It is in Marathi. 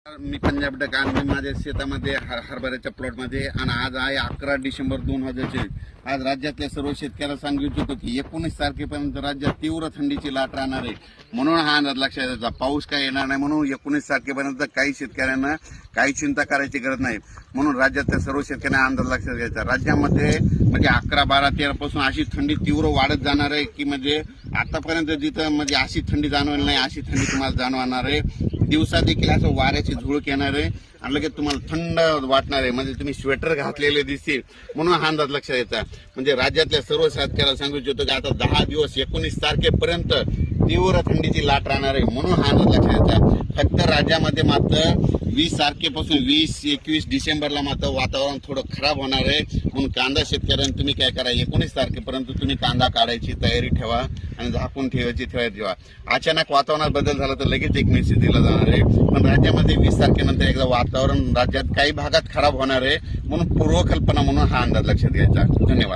मी पंजाब डक आणि मी माझ्या शेतामध्ये हरभऱ्याच्या प्लॉटमध्ये आणि आज आहे 11 डिसेंबर 2024. आज राज्यातल्या सर्व शेतकऱ्याला सांगू इच्छितो की 19 तारखेपर्यंत राज्यात तीव्र थंडीची लाट राहणार आहे. म्हणून हा अंदाज लक्षात घ्यायचा. पाऊस काय येणार नाही म्हणून 19 तारखेपर्यंत काही शेतकऱ्यांना काही चिंता करायची गरज नाही. म्हणून राज्यातल्या सर्व शेतकऱ्यांना अंदाज लक्षात घ्यायचा. राज्यामध्ये म्हणजे 11, 12, 13 पासून अशी थंडी तीव्र वाढत जाणार आहे की म्हणजे आतापर्यंत जिथं म्हणजे अशी थंडी जाणवली नाही अशी थंडी तुम्हाला जाणवणार आहे. दिवसा देखील असं वाऱ्याची झुळूक येणार आहे आणि लगेच तुम्हाला थंड वाटणार आहे. म्हणजे तुम्ही स्वेटर घातलेले दिसतील. म्हणून हा अंदाज लक्षात घ्यायचा. म्हणजे राज्यातल्या सर्व शेतकऱ्याला सांगू इच्छितो की आता 10 दिवस 19 तारखेपर्यंत तीव्र थंडीची लाट राहणार आहे. म्हणून हा अंदाज लक्षात घ्यायचा. फक्त राज्यामध्ये मात्र 20 तारखेपासून 20-21 डिसेंबरला मात्र वातावरण थोडं खराब होणार आहे. म्हणून कांदा शेतकऱ्यांनी तुम्ही काय करा, 19 तारखेपर्यंत तुम्ही कांदा काढायची तयारी ठेवा आणि झाकून ठेवा. अचानक वातावरणात बदल झाला तर लगेच एक मेसेज दिला जाणार आहे. पण राज्यामध्ये 20 तारखेनंतर एकदा वातावरण राज्यात काही भागात खराब होणार आहे. म्हणून पूर्वकल्पना म्हणून हा अंदाज लक्षात घ्यायचा. धन्यवाद.